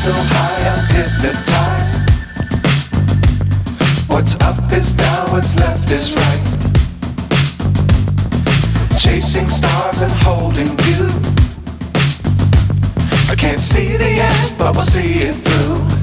so high I'm hypnotized. What's up is down, what's left is right. Chasing stars and holding you. I can't see the end, but we'll see it through.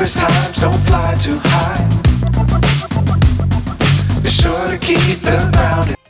Times don't fly too high. Be sure to keep the ground.